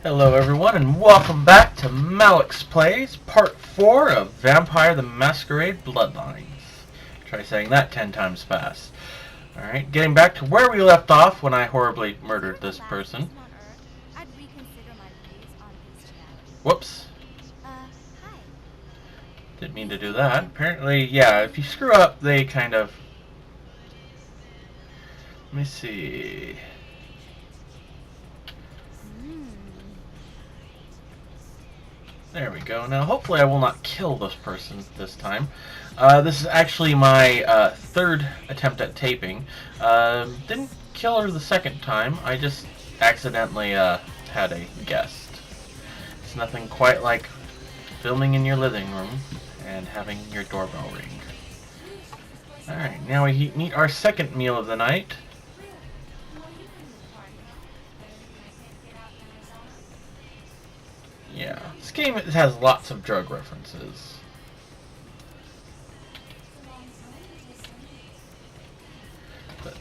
Hello everyone and welcome back to Malix Plays Part 4 of Vampire the Masquerade Bloodlines. Try saying that 10 times fast. Alright, getting back to where we left off when I horribly murdered this person. Whoops. Didn't mean to do that. Apparently, yeah, if you screw up, they kind of... Let me see... There we go. Now, hopefully I will not kill this person this time. This is actually my third attempt at taping. Didn't kill her the second time. I just accidentally had a guest. It's nothing quite like filming in your living room and having your doorbell ring. Alright, now we meet our second meal of the night. Yeah, this game has lots of drug references. But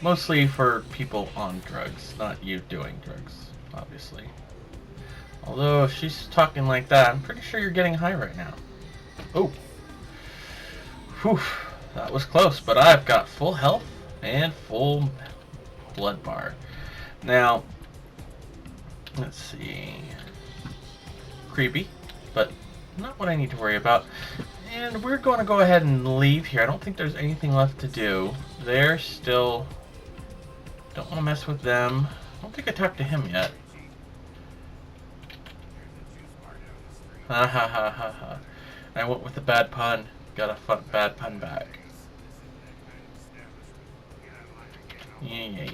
mostly for people on drugs, not you doing drugs, obviously. Although if she's talking like that, I'm pretty sure you're getting high right now. Oh. Whew, that was close, but I've got full health and full blood bar. Now, let's see... Creepy, but not what I need to worry about. And we're going to go ahead and leave here. I don't think there's anything left to do. They're still... Don't want to mess with them. I don't think I talked to him yet. Ha ha ha ha ha. I went with the bad pun. Got a fun bad pun back. Yeah.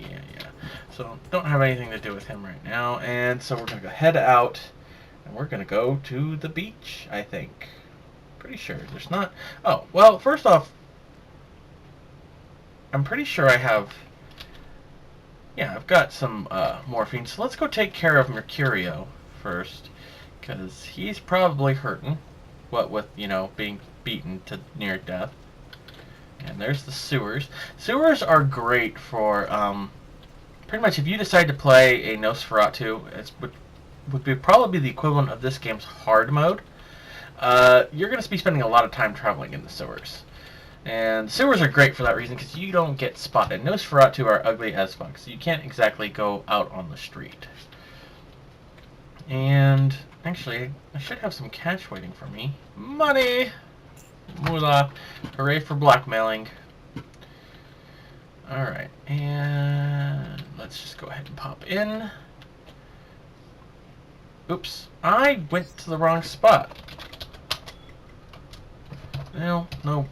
So, don't have anything to do with him right now. And so we're going to go head out. And we're going to go to the beach, I think. Pretty sure. There's not... Oh, well, first off, I'm pretty sure I have... Yeah, I've got some morphine. So let's go take care of Mercurio first. Because he's probably hurting. What with, you know, being beaten to near death. And there's the sewers. Sewers are great for... pretty much if you decide to play a Nosferatu, would be probably the equivalent of this game's hard mode. You're going to be spending a lot of time traveling in the sewers. And sewers are great for that reason because you don't get spotted. Nosferatu are ugly as fuck, so you can't exactly go out on the street. And actually, I should have some cash waiting for me. Money! Moolah. Hooray for blackmailing. Alright, and let's just go ahead and pop in. Oops, I went to the wrong spot. Well, no.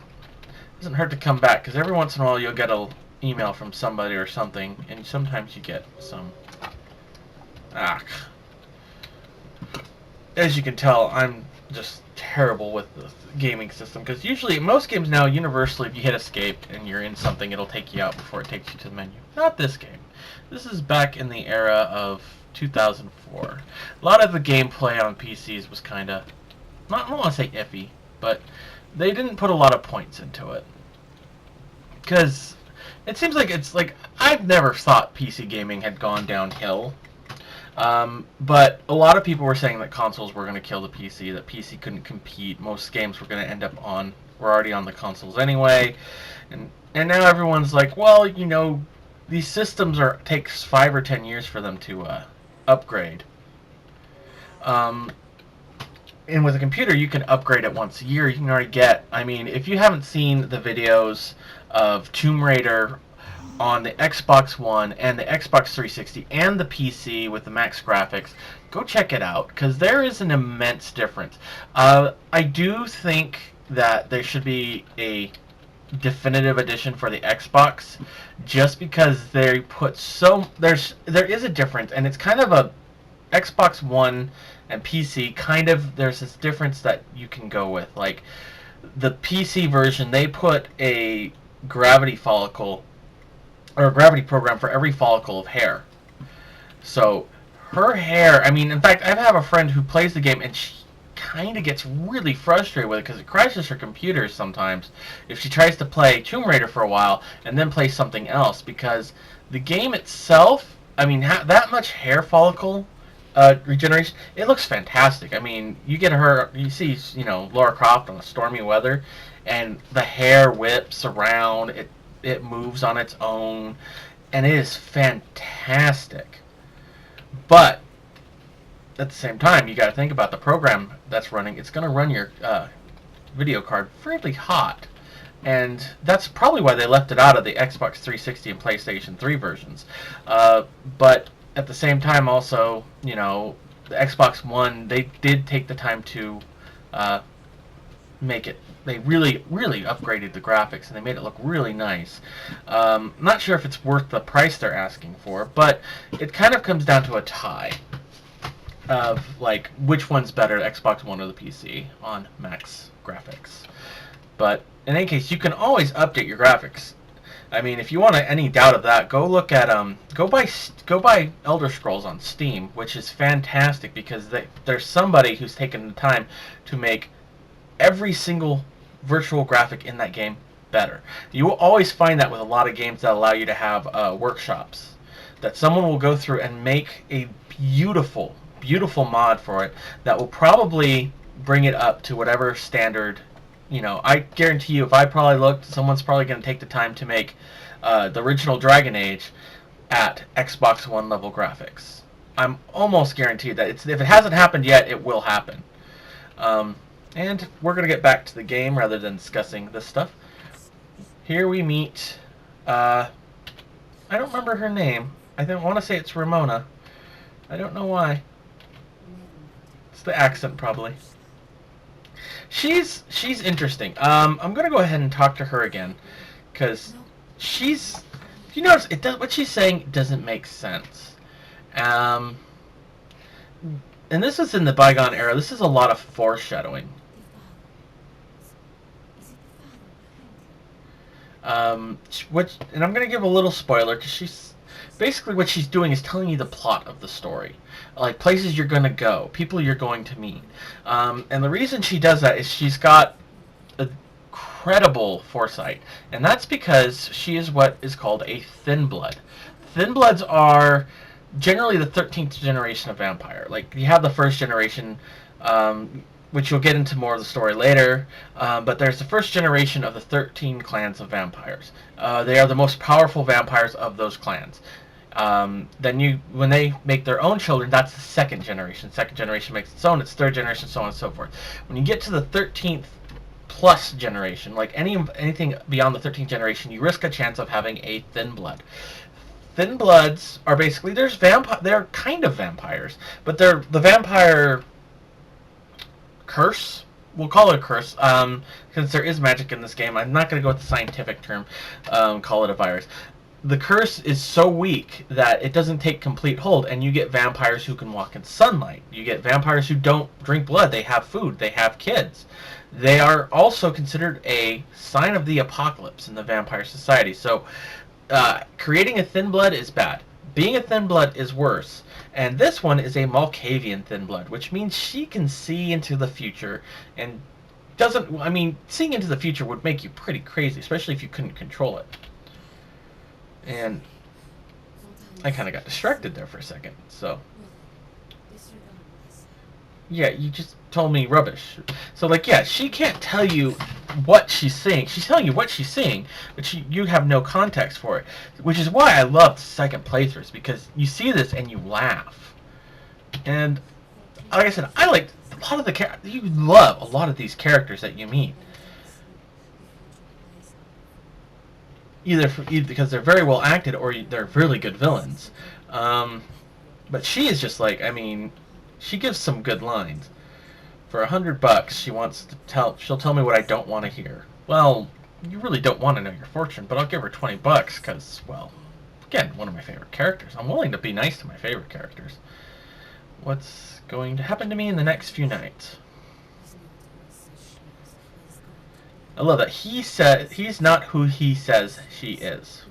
Doesn't hurt to come back, because every once in a while you'll get an email from somebody or something, and sometimes you get some... As you can tell, I'm just terrible with the gaming system, because usually, most games now, universally, if you hit escape and you're in something, it'll take you out before it takes you to the menu. Not this game. This is back in the era of 2004. A lot of the gameplay on PCs was kind of, I don't want to say iffy, but they didn't put a lot of points into it. Because it seems like I've never thought PC gaming had gone downhill. But a lot of people were saying that consoles were going to kill the PC, that PC couldn't compete. Most games were going to end up were already on the consoles anyway. And now everyone's like, well, you know, these systems takes 5 or 10 years for them to upgrade. And with a computer, you can upgrade it once a year. You can already get, I mean, if you haven't seen the videos of Tomb Raider on the Xbox One and the Xbox 360 and the PC with the max graphics, go check it out, because there is an immense difference. I do think that there should be a definitive edition for the Xbox, just because they put there is a difference, and it's kind of a Xbox One and PC there's this difference that you can go with. Like the PC version, they put a gravity follicle or a gravity program for every follicle of hair. So her hair, I mean, in fact, I have a friend who plays the game and she kind of gets really frustrated with it because it crashes her computer sometimes if she tries to play Tomb Raider for a while and then play something else, because the game itself, I mean, that much hair follicle regeneration. It looks fantastic. I mean, you get her, you see, Lara Croft on a stormy weather, and the hair whips around. It moves on its own, and it is fantastic. But at the same time, you got to think about the program that's running. It's going to run your video card fairly hot. And that's probably why they left it out of the Xbox 360 and PlayStation 3 versions. But at the same time, also, the Xbox One, they did take the time to make it. They really, really upgraded the graphics, and they made it look really nice. Not sure if it's worth the price they're asking for, but it kind of comes down to a tie of, like, which one's better, Xbox One or the PC on max graphics. But in any case, you can always update your graphics. I mean, if you want any doubt of that, go look at go buy Elder Scrolls on Steam, which is fantastic because there's somebody who's taken the time to make every single virtual graphic in that game better. You will always find that with a lot of games that allow you to have workshops, that someone will go through and make a beautiful, beautiful mod for it that will probably bring it up to whatever standard. I guarantee you, if I probably looked, someone's probably going to take the time to make the original Dragon Age at Xbox One level graphics. I'm almost guaranteed that if it hasn't happened yet, it will happen. And we're going to get back to the game rather than discussing this stuff. Here we meet, I don't remember her name. I want to say it's Ramona. I don't know why. It's the accent, probably. She's interesting. I'm gonna go ahead and talk to her again, because she's. You notice what she's saying doesn't make sense. And this is in the bygone era. This is a lot of foreshadowing. And I'm gonna give a little spoiler because she's basically what she's doing is telling you the plot of the story, like places you're gonna go, people you're going to meet. And the reason she does that is she's got incredible foresight, and that's because she is what is called a thin blood. Thin bloods are generally the 13th generation of vampire. Like, you have the first generation, which you'll get into more of the story later, but there's the first generation of the 13 clans of vampires. They are the most powerful vampires of those clans. Then when they make their own children, that's the second generation. Second generation makes its own, it's third generation, so on and so forth. When you get to the 13th plus generation, like anything beyond the 13th generation, you risk a chance of having a thin blood. Thin bloods are basically, they're kind of vampires, but they're the vampire curse. We'll call it a curse, because there is magic in this game. I'm not going to go with the scientific term, call it a virus. The curse is so weak that it doesn't take complete hold, and you get vampires who can walk in sunlight. You get vampires who don't drink blood. They have food. They have kids. They are also considered a sign of the apocalypse in the vampire society. So creating a thin blood is bad. Being a thin blood is worse. And this one is a Malkavian thin blood, which means she can see into the future and seeing into the future would make you pretty crazy, especially if you couldn't control it. And I kind of got distracted there for a second, so. Yeah, you just told me rubbish. So, like, yeah, she can't tell you what she's seeing. She's telling you what she's seeing, but you have no context for it. Which is why I love second playthroughs, because you see this and you laugh. And, like I said, I like a lot of the you love a lot of these characters that you meet. Either because they're very well acted or they're really good villains. But she is just like, she gives some good lines. For $100, she'll tell me what I don't want to hear. Well, you really don't want to know your fortune, but I'll give her $20 because, well, again, one of my favorite characters. I'm willing to be nice to my favorite characters. What's going to happen to me in the next few nights? I love that he said he's not who he says she is.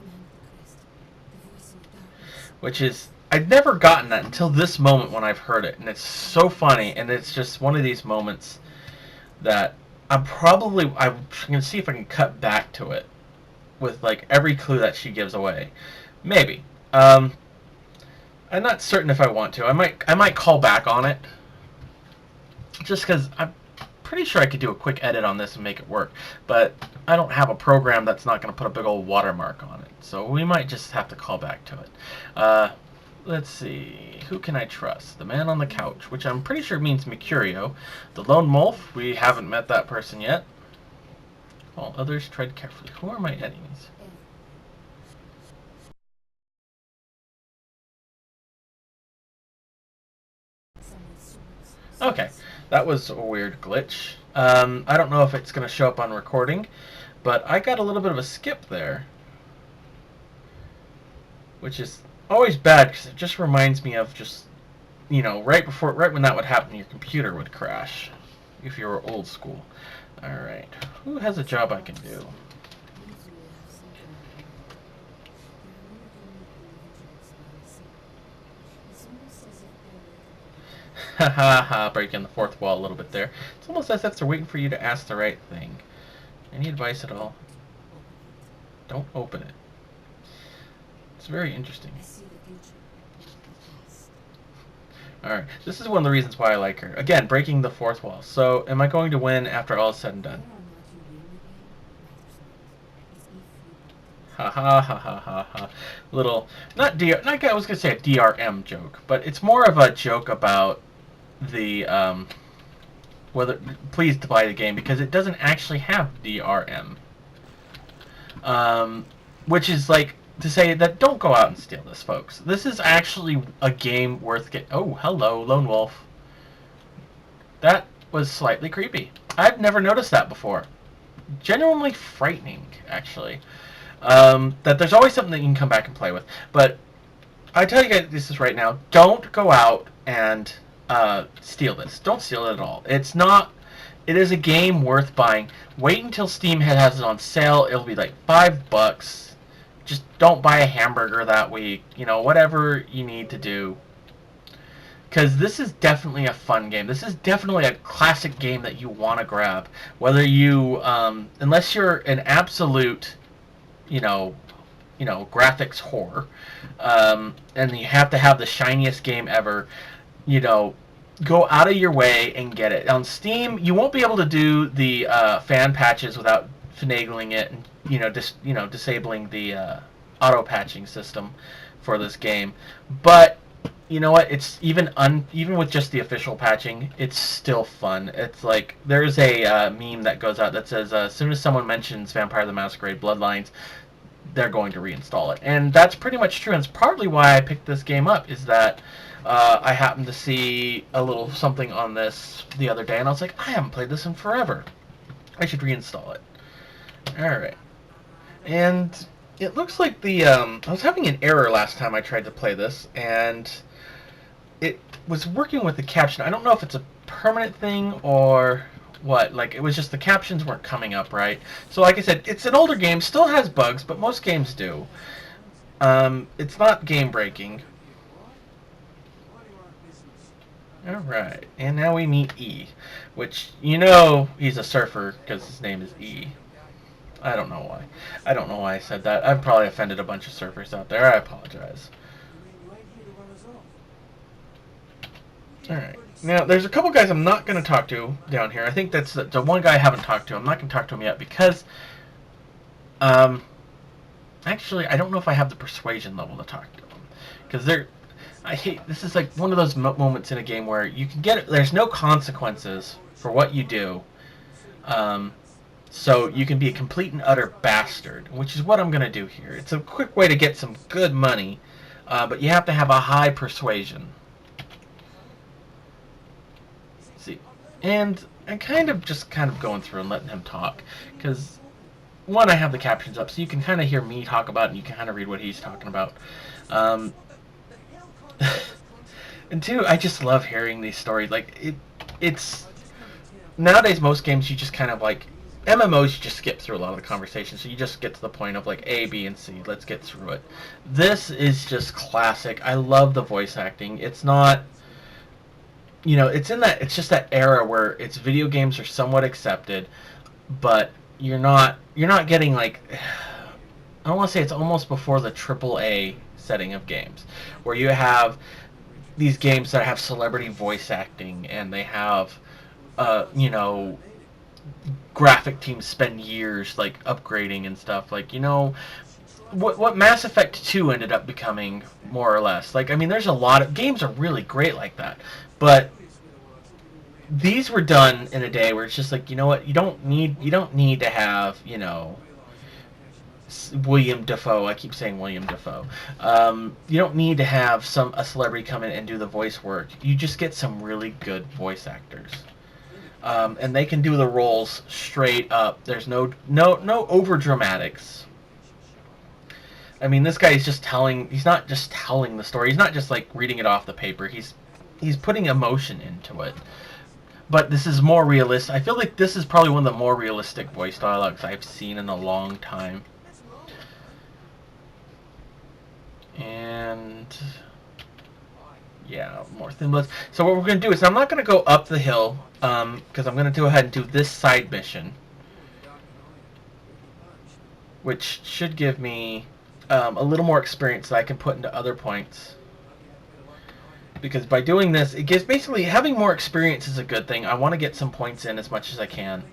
Which is, I've never gotten that until this moment when I've heard it, and it's so funny, and it's just one of these moments that I'm going to see if I can cut back to it with, like, every clue that she gives away. Maybe. I'm not certain if I want to. I might call back on it, just because I'm pretty sure I could do a quick edit on this and make it work. But I don't have a program that's not going to put a big old watermark on it, so we might just have to call back to it. Let's see. Who can I trust? The man on the couch, which I'm pretty sure means Mercurio. The lone wolf. We haven't met that person yet. All others tread carefully. Who are my enemies? Okay, that was a weird glitch. I don't know if it's going to show up on recording, but I got a little bit of a skip there, which is always bad because it just reminds me of just, you know, right when that would happen, your computer would crash if you were old school. All right, who has a job I can do? Ha ha ha, breaking the fourth wall a little bit there. It's almost as if they're waiting for you to ask the right thing. Any advice at all? Don't open it. It's very interesting. Alright, this is one of the reasons why I like her. Again, breaking the fourth wall. So, am I going to win after all is said and done? Ha ha ha ha ha ha. Little, not I was gonna say a DRM joke, but it's more of a joke about the whether please to buy the game because it doesn't actually have DRM, which is like to say that don't go out and steal this, folks. This is actually a game worth getting. Oh, hello, Lone Wolf. That was slightly creepy. I've never noticed that before. Genuinely frightening, actually. That there's always something that you can come back and play with. But I tell you guys this right now, don't go out and steal this. Don't steal it at all. It's not. It is a game worth buying. Wait until Steam has it on sale. It'll be like $5. Just don't buy a hamburger that week. You know, whatever you need to do. Because this is definitely a fun game. This is definitely a classic game that you want to grab. Whether you, unless you're an absolute, you know, graphics whore, and you have to have the shiniest game ever, you know, go out of your way and get it. On Steam, you won't be able to do the fan patches without finagling it and disabling the auto patching system for this game. But you know what? It's even with just the official patching, it's still fun. It's like there's a meme that goes out that says as soon as someone mentions Vampire the Masquerade Bloodlines, they're going to reinstall it, and that's pretty much true. And it's partly why I picked this game up is that I happened to see a little something on this the other day, and I was like, I haven't played this in forever. I should reinstall it. Alright. And it looks like the, I was having an error last time I tried to play this, and it was working with the caption. I don't know if it's a permanent thing or what. Like, it was just the captions weren't coming up right. So like I said, it's an older game, still has bugs, but most games do. It's not game-breaking. Alright, and now we meet E, which, you know, he's a surfer because his name is E. I don't know why. I don't know why I said that. I've probably offended a bunch of surfers out there. I apologize. Alright, now there's a couple guys I'm not going to talk to down here. I think that's the one guy I haven't talked to. I'm not going to talk to him yet because, actually, I don't know if I have the persuasion level to talk to him. Because I hate, this is like one of those moments in a game where you can get, there's no consequences for what you do, so you can be a complete and utter bastard, which is what I'm going to do here. It's a quick way to get some good money, but you have to have a high persuasion. See, and I'm kind of going through and letting him talk, because one, I have the captions up, so you can kind of hear me talk about it, and you can kind of read what he's talking about. And two, I just love hearing these stories. Like, it's nowadays most games you just kind of like MMOs, you just skip through a lot of the conversation, so you just get to the point of like A, B, and C. Let's get through it. This is just classic. I love the voice acting. It's not, you know, it's just that era where it's video games are somewhat accepted, but you're not getting like, I don't want to say it's almost before the AAA setting of games, where you have these games that have celebrity voice acting, and they have, you know, graphic teams spend years like upgrading and stuff. Like, you know, what Mass Effect 2 ended up becoming, more or less. Like, I mean, there's a lot of games are really great like that, but these were done in a day where it's just like, you know what, you don't need to have, you know, William Dafoe. I keep saying William Dafoe. You don't need to have a celebrity come in and do the voice work. You just get some really good voice actors, and they can do the roles straight up. There's no over dramatics. I mean, this guy is just telling. He's not just telling the story. He's not just like reading it off the paper. He's putting emotion into it. But this is more realistic. I feel like this is probably one of the more realistic voice dialogues I've seen in a long time. And yeah, more Thin Bloods. So what we're going to do is, I'm not going to go up the hill, because I'm going to go ahead and do this side mission, which should give me a little more experience that I can put into other points. Because by doing this, it gives, basically, having more experience is a good thing. I want to get some points in as much as I can.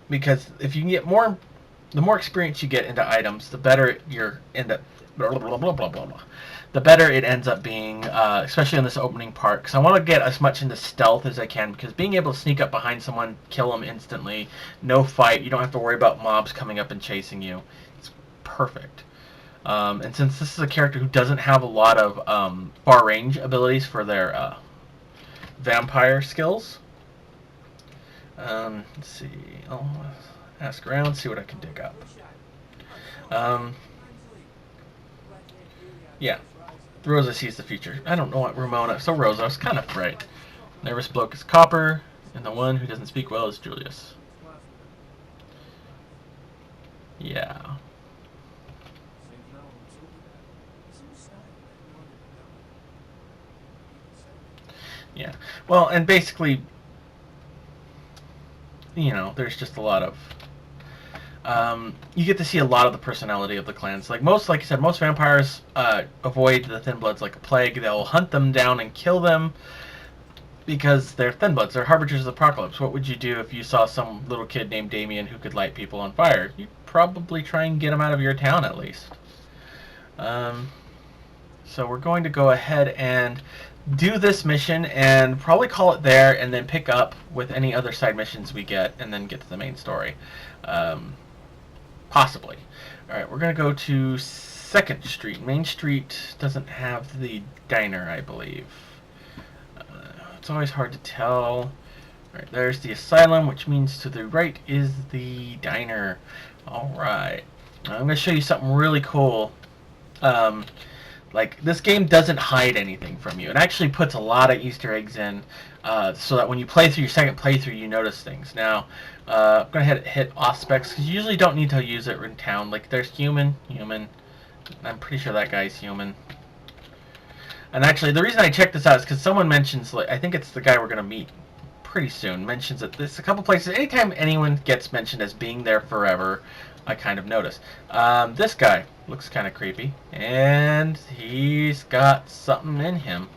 Because if you can get more, the more experience you get into items, the better your end up, blah, blah, blah, blah, blah, blah. The better it ends up being, especially in this opening part. Because I want to get as much into stealth as I can, because being able to sneak up behind someone, kill them instantly, no fight, you don't have to worry about mobs coming up and chasing you. It's perfect. And since this is a character who doesn't have a lot of far range abilities for their vampire skills, let's see, I'll ask around, see what I can dig up. Yeah, Rosa sees the future. I don't know what Ramona, so Rosa, I was kind of right. Nervous bloke is Copper, and the one who doesn't speak well is Julius. Yeah. Yeah. Well, and basically, you know, there's just a lot of... you get to see a lot of the personality of the clans. Like I said, most vampires avoid the Thin Bloods like a plague. They'll hunt them down and kill them because they're Thin Bloods. They're harbingers of the apocalypse. What would you do if you saw some little kid named Damien who could light people on fire? You'd probably try and get him out of your town at least. So we're going to go ahead and do this mission and probably call it there, and then pick up with any other side missions we get, and then get to the main story. Possibly. Alright, we're going to go to 2nd Street. Main Street doesn't have the diner, I believe. It's always hard to tell. Alright, there's the asylum, which means to the right is the diner. Alright. I'm going to show you something really cool. Like, this game doesn't hide anything from you. It actually puts a lot of Easter eggs in, so that when you play through your second playthrough, you notice things. Now, I'm going to hit off specs, because you usually don't need to use it in town. Like, there's human. I'm pretty sure that guy's human. And actually, the reason I checked this out is because someone mentions, like, I think it's the guy we're going to meet pretty soon, mentions that there's a couple places. Anytime anyone gets mentioned as being there forever, I kind of notice. This guy looks kind of creepy, and he's got something in him.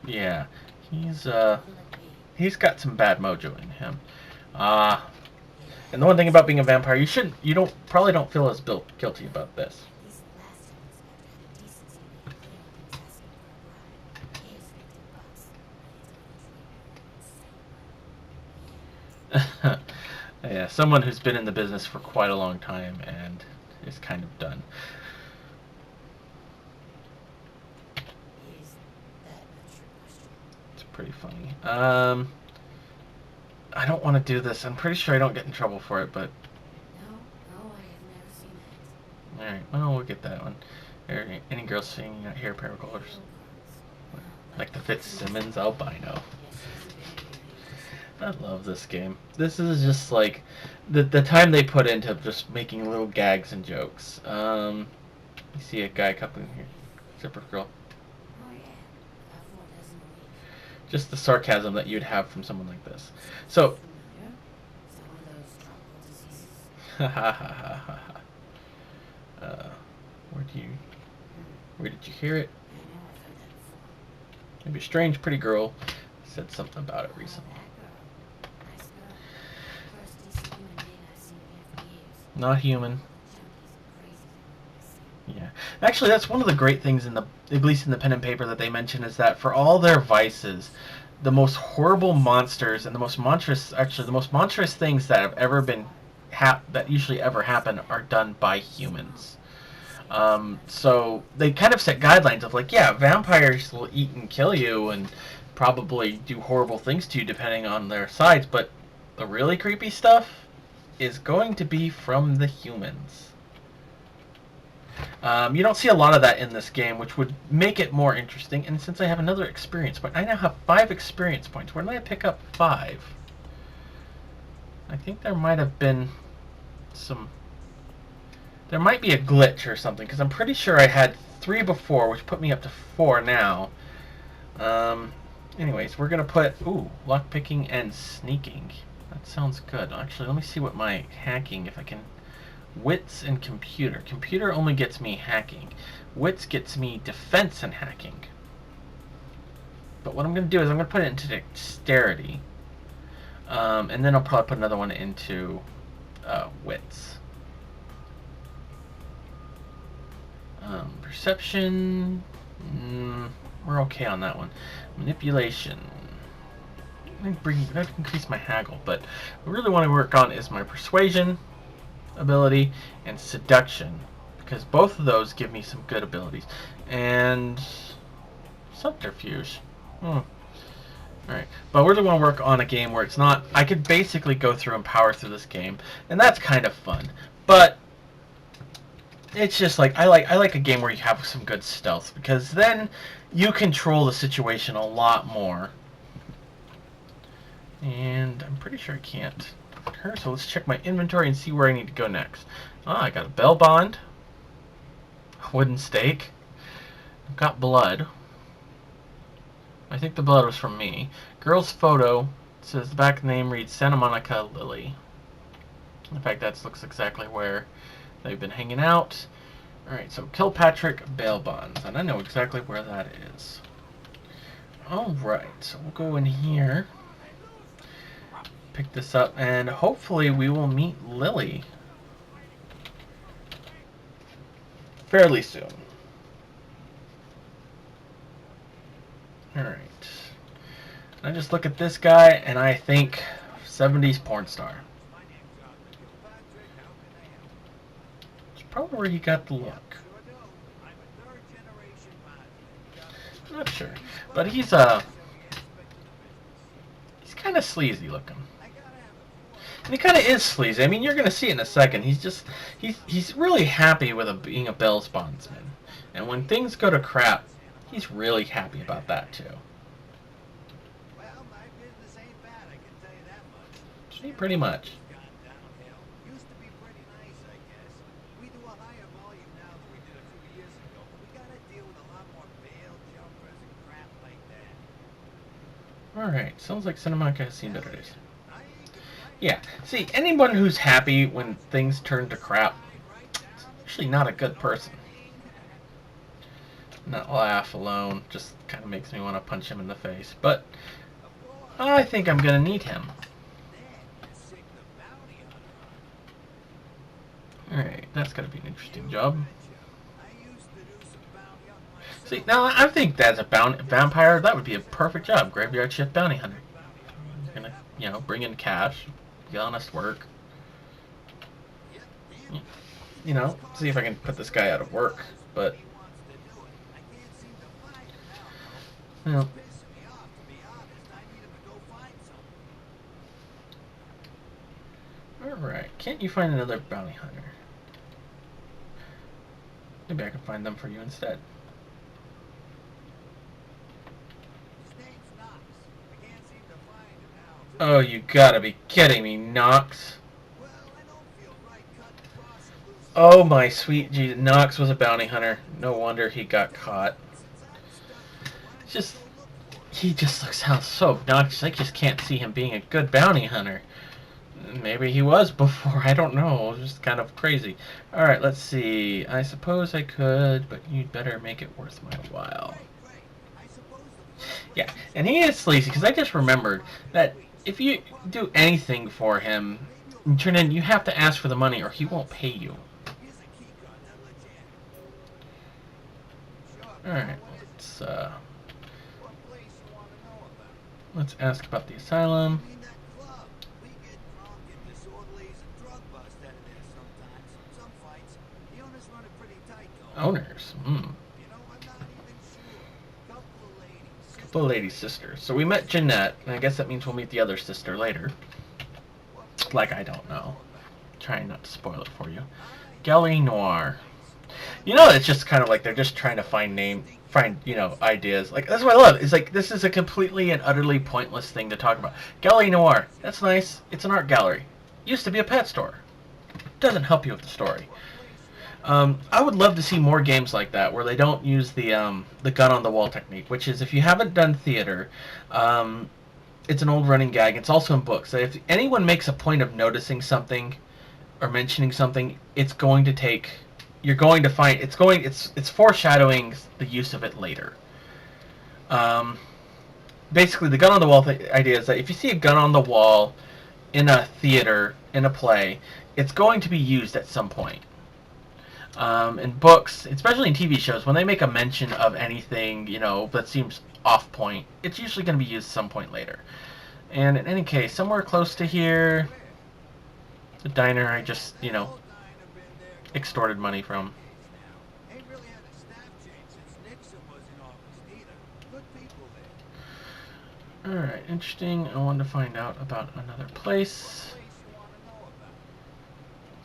Yeah, he's got some bad mojo in him. And the one thing about being a vampire, you probably don't feel as guilty about this. Yeah, someone who's been in the business for quite a long time and is kind of done. It's pretty funny. I don't want to do this. I'm pretty sure I don't get in trouble for it, but... No, I have never seen it. Alright, well, we'll get that one. Any girls singing out here, pair of colors? Like the Fitzsimmons albino. I love this game. This is just like the time they put into just making little gags and jokes. You see a guy couple in here, zipper girl. Oh yeah, about 4 dozen a week. Just the sarcasm that you'd have from someone like this. So, Familiar? Is that one of those tropical diseases? ha ha ha ha ha. Where did you hear it? I know I've heard that before. Maybe a strange, pretty girl said something about it Oh, recently. that girl. Nice girl. First decent human being I've seen in here for years. Not human. Junkies and crazy thing I see. Yeah. Actually, that's one of the great things in the, at least in the pen and paper that they mention, is that for all their vices, the most horrible monsters and the most monstrous things that have ever been that usually ever happen are done by humans. So they kind of set guidelines of like, yeah, vampires will eat and kill you and probably do horrible things to you depending on their size, but the really creepy stuff is going to be from the humans. You don't see a lot of that in this game, which would make it more interesting. And since I have another experience point, I now have 5 experience points. Where did I pick up 5? I think there might have been some... There might be a glitch or something, because I'm pretty sure I had 3 before, which put me up to 4 now. Anyways, we're going to put... Ooh, lockpicking and sneaking. That sounds good. Actually, let me see what my hacking, if I can... Wits and computer. Computer only gets me hacking. Wits gets me defense and hacking. But what I'm going to do is I'm going to put it into dexterity. And then I'll probably put another one into wits. Perception. We're okay on that one. Manipulation. That increase my haggle, but what I really want to work on is my persuasion ability and seduction, because both of those give me some good abilities. And subterfuge. Alright, but I really want to work on a game where it's not... I could basically go through and power through this game, and that's kind of fun. But it's just like I like a game where you have some good stealth, because then you control the situation a lot more. And I'm pretty sure I can't her, so let's check my inventory and see where I need to go next. I got a bell bond, wooden stake, I've got blood. I think the blood was from me. Girl's photo, it says the back name reads Santa Monica Lily. In fact, that looks exactly where they've been hanging out. Alright, so Kilpatrick bail bonds, and I know exactly where that is. Alright, so we'll go in here, pick this up, and hopefully we will meet Lily fairly soon. Alright. I just look at this guy and I think 70s porn star. It's probably where he got the look. I'm not sure. But he's kind of sleazy looking. And he kind of is sleazy. I mean, you're going to see it in a second. He's really happy with being a Bell's bondsman. And when things go to crap, he's really happy about that too. Well, my business ain't bad, I can tell you that much. See, pretty much. Used to be pretty nice, I guess. We do a higher volume now than we did a few years ago, but we gotta deal with a lot more bail jumpers and crap like that. Alright, sounds like Santa Monica has seen better days. Yeah, see, anyone who's happy when things turn to crap is actually not a good person. That laugh alone just kind of makes me want to punch him in the face, but I think I'm going to need him. Alright, that's going to be an interesting job. See, now I think that's a vampire. That would be a perfect job. Graveyard shift bounty hunter. Gonna, you know, bring in cash, be honest work. You know, see if I can put this guy out of work. But, well, alright, can't you find another bounty hunter? Maybe I can find them for you instead. Oh, you gotta be kidding me, Knox. Oh my sweet Jesus, Knox was a bounty hunter. No wonder he got caught. Just, he just looks so obnoxious. I just can't see him being a good bounty hunter. Maybe he was before. I don't know. It was just kind of crazy. All right, let's see. I suppose I could, but you'd better make it worth my while. Great. I suppose the first Yeah, place and he is sleazy because I just remembered that if you do anything for him, you turn in, you have to ask for the money or he won't pay you. here's a key card that'll let you in. Sure. All right, What is let's it? What place you want to know about? let's ask about the asylum. I mean that club. We get drunk and disorderlies and drug bust out of there sometimes. Some fights. The owners run it pretty tight though. Owners. You know, I'm not even sure. Couple of ladies. Couple of lady sisters. So we met Jeanette, and I guess that means we'll meet the other sister later. Like I don't know. Trying not to spoil it for you. Gallery Noir. You know, it's just kind of like they're just trying to find ideas. Like that's what I love. It's like this is a completely and utterly pointless thing to talk about. Gallery Noir. That's nice. It's an art gallery. Used to be a pet store. Doesn't help you with the story. I would love to see more games like that where they don't use the gun on the wall technique. Which is if you haven't done theater, it's an old running gag. It's also in books. So if anyone makes a point of noticing something or mentioning something, it's going to take. You're going to find it's foreshadowing the use of it later. Basically, the gun on the wall idea is that if you see a gun on the wall in a theater in a play, it's going to be used at some point. In books, especially in TV shows, when they make a mention of anything that seems off point, it's usually going to be used some point later. And in any case, somewhere close to here, the diner I just extorted money from. Ain't really had a staff change since Nixon was in office neither. Good people there. Alright, interesting. I wanted to find out about another place. Place you want to know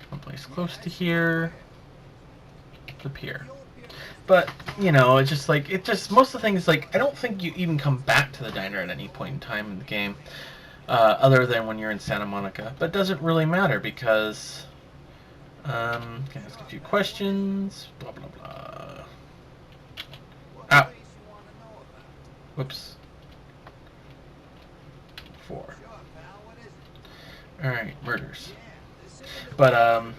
about? One place close to here. The pier. But, it's just like, most of the things, like, I don't think you even come back to the diner at any point in time in the game. Other than when you're in Santa Monica. But it doesn't really matter because, can I ask a few questions? Blah, blah, blah. Ow. Place you want to know about? Whoops. 4. Sure, pal. What is it? Alright, murders. Yeah, this is But, by the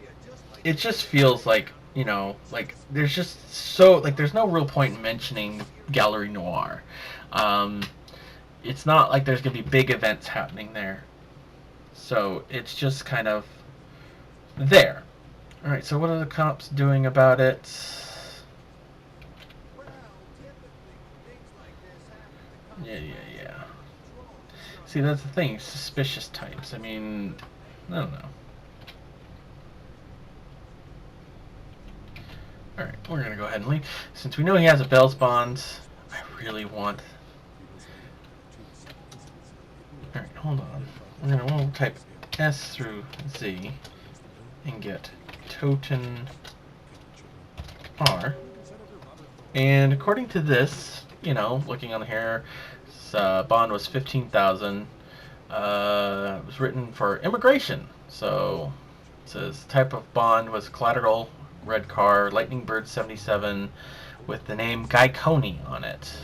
pier, just like it just feels like, like there's just there's no real point in mentioning Gallery Noir. It's not like there's going to be big events happening there. So it's just kind of there. Alright, so what are the cops doing about it? well, typically things like this happen to Yeah. control. See, that's the thing. Suspicious types. I mean, I don't know. Alright, we're going to go ahead and leave. Since we know he has a bail bond, I really want... Alright, hold on. We'll type S through Z and get Toten R. And according to this, looking on here, bond was $15,000. It was written for immigration. So it says type of bond was collateral, red car, Lightning Bird 77 with the name Guy Coney on it.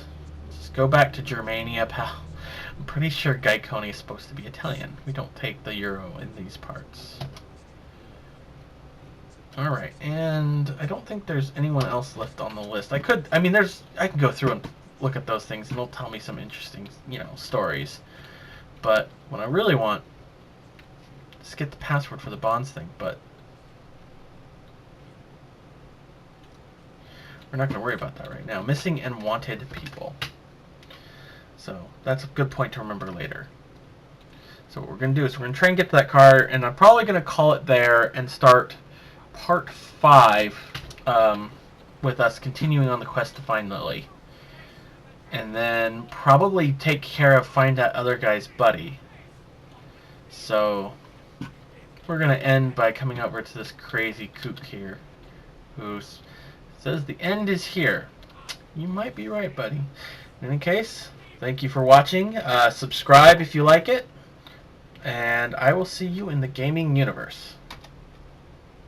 Just go back to Germania, pal. I'm pretty sure Guy Coney is supposed to be Italian. We don't take the euro in these parts. Alright, and I don't think there's anyone else left on the list. I can go through and look at those things and they'll tell me some interesting, stories. But what I really want is to get the password for the bonds thing, but we're not going to worry about that right now. Missing and wanted people. So that's a good point to remember later. So what we're going to do is we're going to try and get to that car, and I'm probably going to call it there and start part 5 with us continuing on the quest to find Lily. And then probably find that other guy's buddy. So we're going to end by coming over to this crazy kook here who says the end is here. You might be right, buddy. In any case, thank you for watching. Subscribe if you like it. And I will see you in the gaming universe.